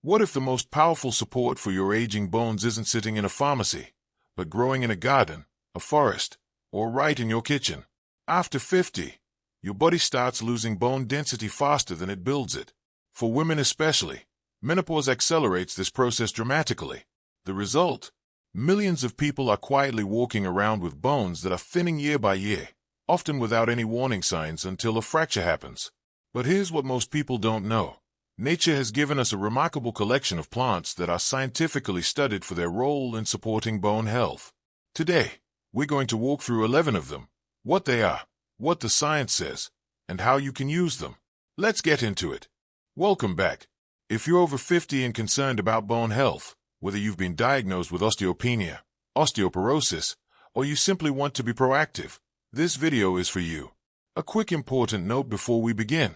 What if the most powerful support for your aging bones isn't sitting in a pharmacy, but growing in a garden, a forest, or right in your kitchen? After 50, your body starts losing bone density faster than it builds it. For women especially, menopause accelerates this process dramatically. The result? Millions of people are quietly walking around with bones that are thinning year by year, often without any warning signs until a fracture happens. But here's what most people don't know. Nature has given us a remarkable collection of plants that are scientifically studied for their role in supporting bone health. Today, we're going to walk through 11 of them, what they are, what the science says, and how you can use them. Let's get into it. Welcome back. If you're over 50 and concerned about bone health, whether you've been diagnosed with osteopenia, osteoporosis, or you simply want to be proactive, this video is for you. A quick important note before we begin.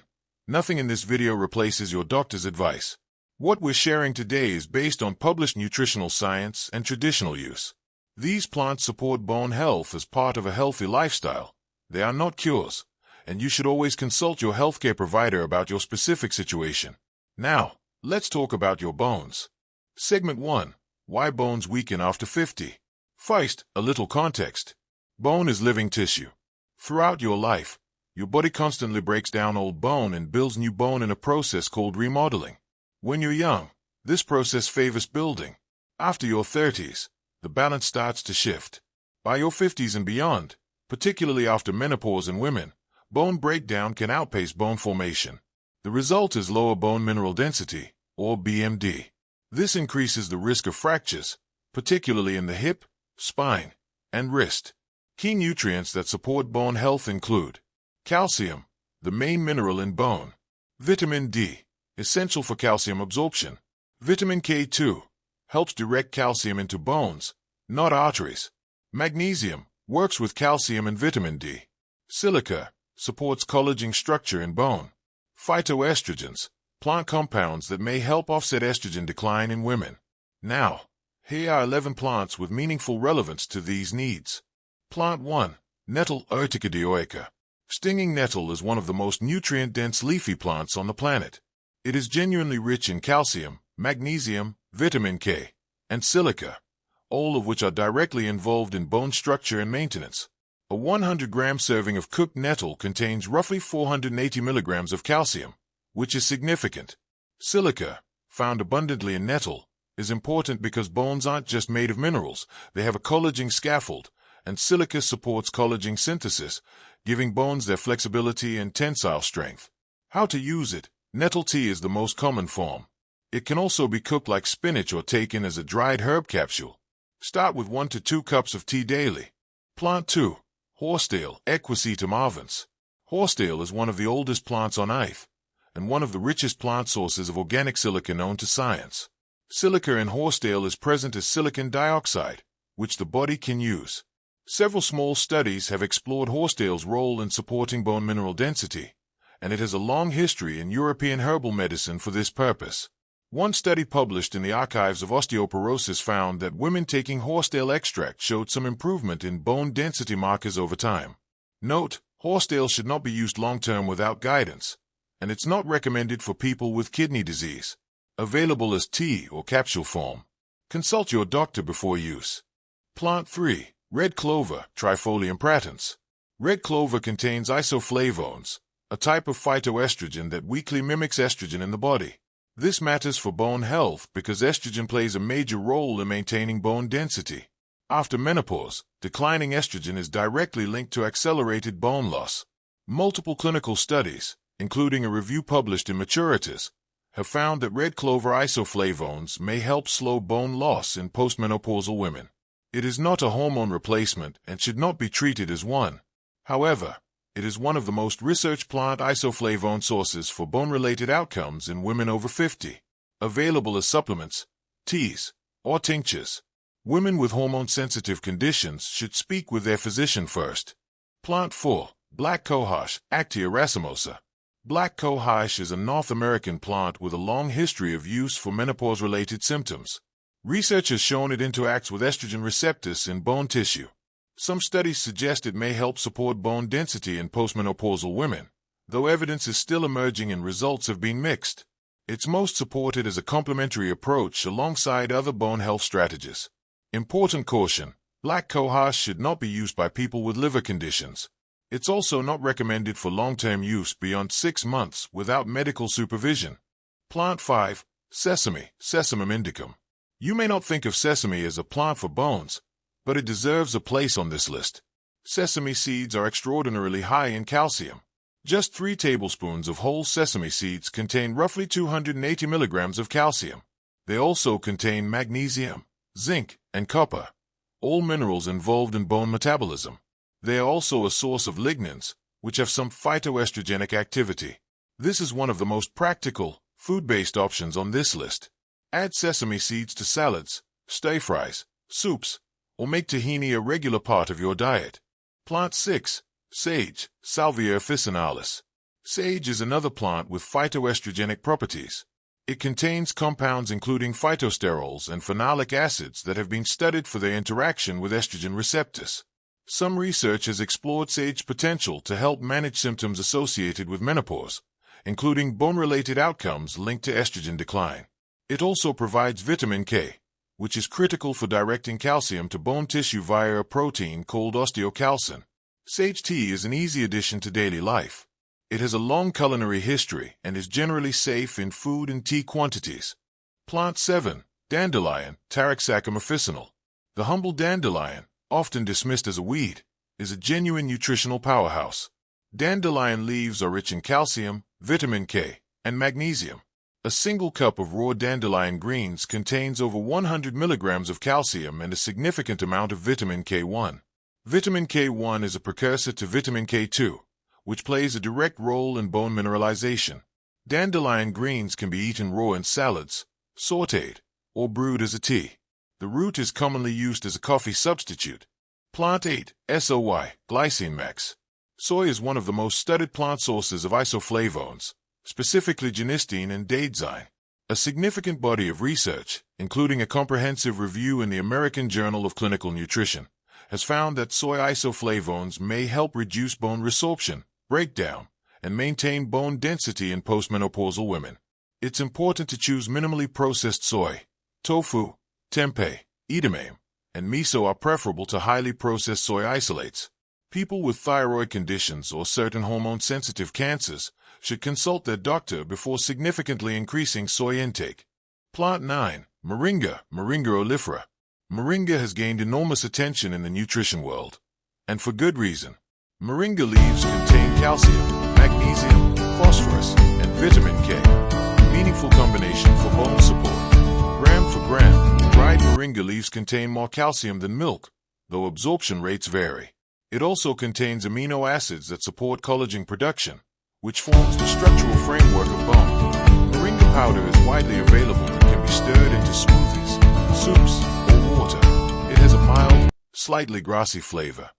Nothing in this video replaces your doctor's advice. What we're sharing today is based on published nutritional science and traditional use. These plants support bone health as part of a healthy lifestyle. They are not cures, and you should always consult your healthcare provider about your specific situation. Now, let's talk about your bones. Segment 1. Why bones weaken after 50. First, a little context. Bone is living tissue. Throughout your life, your body constantly breaks down old bone and builds new bone in a process called remodeling. When you're young, this process favors building. After your 30s, the balance starts to shift. By your 50s and beyond, particularly after menopause in women, bone breakdown can outpace bone formation. The result is lower bone mineral density, or BMD. This increases the risk of fractures, particularly in the hip, spine, and wrist. Key nutrients that support bone health include calcium, the main mineral in bone; vitamin D, essential for calcium absorption; vitamin K2, helps direct calcium into bones, not arteries; magnesium, works with calcium and vitamin D; silica, supports collagen structure in bone; phytoestrogens, plant compounds that may help offset estrogen decline in women. Now, here are 11 plants with meaningful relevance to these needs. Plant 1. Nettle Urtica dioica. Stinging nettle is one of the most nutrient-dense leafy plants on the planet. It is genuinely rich in calcium, magnesium, vitamin K, and silica, all of which are directly involved in bone structure and maintenance. A 100-gram serving of cooked nettle contains roughly 480 milligrams of calcium, which is significant. Silica, found abundantly in nettle, is important because bones aren't just made of minerals, they have a collagen scaffold, and silica supports collagen synthesis, giving bones their flexibility and tensile strength. How to use it? Nettle tea is the most common form. It can also be cooked like spinach or taken as a dried herb capsule. Start with 1 to 2 cups of tea daily. Plant 2. Horsetail Equisetum avens. Horsetail is one of the oldest plants on Earth, and one of the richest plant sources of organic silica known to science. Silica in horsetail is present as silicon dioxide, which the body can use. Several small studies have explored horsetail's role in supporting bone mineral density, and it has a long history in European herbal medicine for this purpose. One study published in the Archives of Osteoporosis found that women taking horsetail extract showed some improvement in bone density markers over time. Note, horsetail should not be used long-term without guidance, and it's not recommended for people with kidney disease. Available as tea or capsule form. Consult your doctor before use. Plant 3. Red clover, Trifolium pratense. Red clover contains isoflavones, a type of phytoestrogen that weakly mimics estrogen in the body. This matters for bone health because estrogen plays a major role in maintaining bone density. After menopause, declining estrogen is directly linked to accelerated bone loss. Multiple clinical studies, including a review published in Maturitas, have found that red clover isoflavones may help slow bone loss in postmenopausal women. It is not a hormone replacement and should not be treated as one. However, it is one of the most researched plant isoflavone sources for bone-related outcomes in women over 50. Available as supplements, teas, or tinctures. Women with hormone-sensitive conditions should speak with their physician first. Plant 4. Black Cohosh, Actea racemosa. Black Cohosh is a North American plant with a long history of use for menopause-related symptoms. Research has shown it interacts with estrogen receptors in bone tissue. Some studies suggest it may help support bone density in postmenopausal women, though evidence is still emerging and results have been mixed. It's most supported as a complementary approach alongside other bone health strategies. Important caution: black cohosh should not be used by people with liver conditions. It's also not recommended for long-term use beyond 6 months without medical supervision. Plant 5. Sesame, Sesame indicum. You may not think of sesame as a plant for bones, but it deserves a place on this list. Sesame seeds are extraordinarily high in calcium. Just 3 tablespoons of whole sesame seeds contain roughly 280 milligrams of calcium. They also contain magnesium, zinc, and copper, all minerals involved in bone metabolism. They are also a source of lignans, which have some phytoestrogenic activity. This is one of the most practical, food-based options on this list. Add sesame seeds to salads, stir-fries, soups, or make tahini a regular part of your diet. Plant 6. Sage, Salvia officinalis. Sage is another plant with phytoestrogenic properties. It contains compounds including phytosterols and phenolic acids that have been studied for their interaction with estrogen receptors. Some research has explored sage's potential to help manage symptoms associated with menopause, including bone-related outcomes linked to estrogen decline. It also provides vitamin K, which is critical for directing calcium to bone tissue via a protein called osteocalcin. Sage tea is an easy addition to daily life. It has a long culinary history and is generally safe in food and tea quantities. Plant 7. Dandelion, Taraxacum officinal. The humble dandelion, often dismissed as a weed, is a genuine nutritional powerhouse. Dandelion leaves are rich in calcium, vitamin K, and magnesium. A single cup of raw dandelion greens contains over 100 milligrams of calcium and a significant amount of vitamin K1. Vitamin K1 is a precursor to vitamin K2, which plays a direct role in bone mineralization. Dandelion greens can be eaten raw in salads, sautéed, or brewed as a tea. The root is commonly used as a coffee substitute. Plant 8. Soy, Glycine max. Soy is one of the most studied plant sources of isoflavones, specifically genistein and daidzein. A significant body of research, including a comprehensive review in the American Journal of Clinical Nutrition, has found that soy isoflavones may help reduce bone resorption, breakdown, and maintain bone density in postmenopausal women. It's important to choose minimally processed soy. Tofu, tempeh, edamame, and miso are preferable to highly processed soy isolates. People with thyroid conditions or certain hormone-sensitive cancers should consult their doctor before significantly increasing soy intake. Plant 9. Moringa, Moringa oleifera. Moringa has gained enormous attention in the nutrition world, and for good reason. Moringa leaves contain calcium, magnesium, phosphorus, and vitamin K. Meaningful combination for bone support. Gram for gram, dried moringa leaves contain more calcium than milk, though absorption rates vary. It also contains amino acids that support collagen production, which forms the structural framework of bone. Moringa powder is widely available and can be stirred into smoothies, soups, or water. It has a mild, slightly grassy flavor.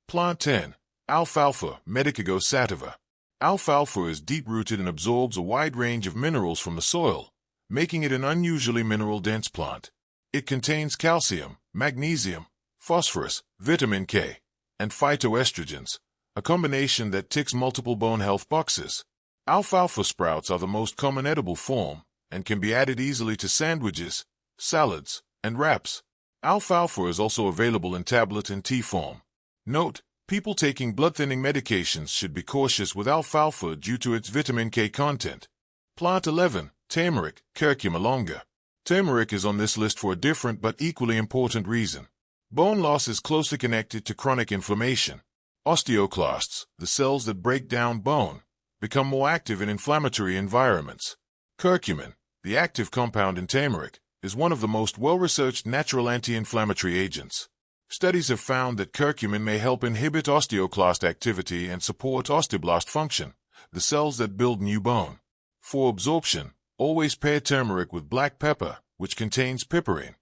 Plant 10. Alfalfa, Medicago sativa. Alfalfa is deep-rooted and absorbs a wide range of minerals from the soil, making it an unusually mineral-dense plant. It contains calcium, magnesium, phosphorus, vitamin K, and phytoestrogens, a combination that ticks multiple bone health boxes. Alfalfa sprouts are the most common edible form and can be added easily to sandwiches, salads, and wraps. Alfalfa is also available in tablet and tea form. Note: people taking blood-thinning medications should be cautious with alfalfa due to its vitamin K content. Plant 11. Turmeric Curcumin longa. Turmeric is on this list for a different but equally important reason. Bone loss is closely connected to chronic inflammation. Osteoclasts, the cells that break down bone, become more active in inflammatory environments. Curcumin, the active compound in turmeric, is one of the most well-researched natural anti-inflammatory agents. Studies have found that curcumin may help inhibit osteoclast activity and support osteoblast function, the cells that build new bone. For absorption, always pair turmeric with black pepper, which contains piperine.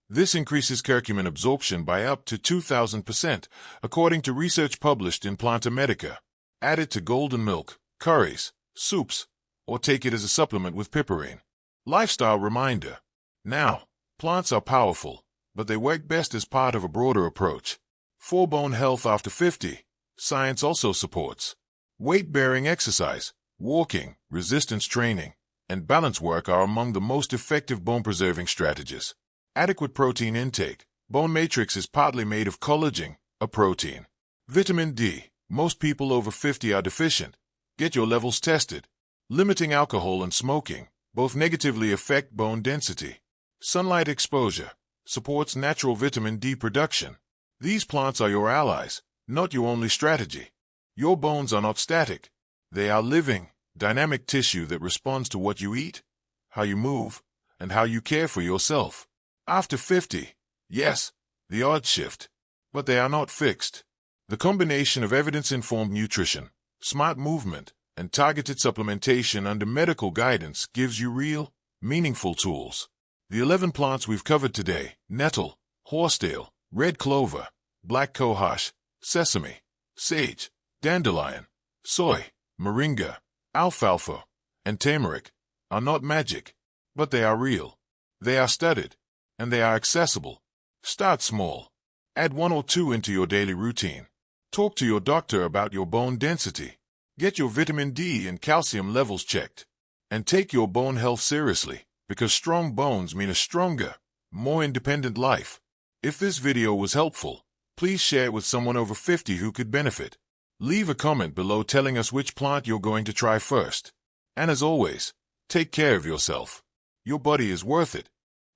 This increases curcumin absorption by up to 2,000%, according to research published in Planta Medica. Add it to golden milk, curries, soups, or take it as a supplement with piperine. Lifestyle reminder. Now, plants are powerful, but they work best as part of a broader approach. For bone health after 50, science also supports weight-bearing exercise, walking, resistance training, and balance work are among the most effective bone-preserving strategies. Adequate protein intake. Bone matrix is partly made of collagen, a protein. Vitamin D. Most people over 50 are deficient. Get your levels tested. Limiting alcohol and smoking both negatively affect bone density. Sunlight exposure supports natural vitamin D production. These plants are your allies, not your only strategy. Your bones are not static. They are living, dynamic tissue that responds to what you eat, how you move, and how you care for yourself. After 50, yes, the odds shift, but they are not fixed. The combination of evidence-informed nutrition, smart movement, and targeted supplementation under medical guidance gives you real, meaningful tools. The 11 plants we've covered today: nettle, horsetail, red clover, black cohosh, sesame, sage, dandelion, soy, moringa, alfalfa, and turmeric, are not magic, but they are real. They are studied, and they are accessible. Start small. Add 1 or 2 into your daily routine. Talk to your doctor about your bone density. Get your vitamin D and calcium levels checked. And take your bone health seriously, because strong bones mean a stronger, more independent life. If this video was helpful, please share it with someone over 50 who could benefit. Leave a comment below telling us which plant you're going to try first. And as always, take care of yourself. Your body is worth it.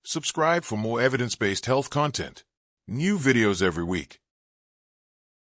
Subscribe for more evidence-based health content. New videos every week.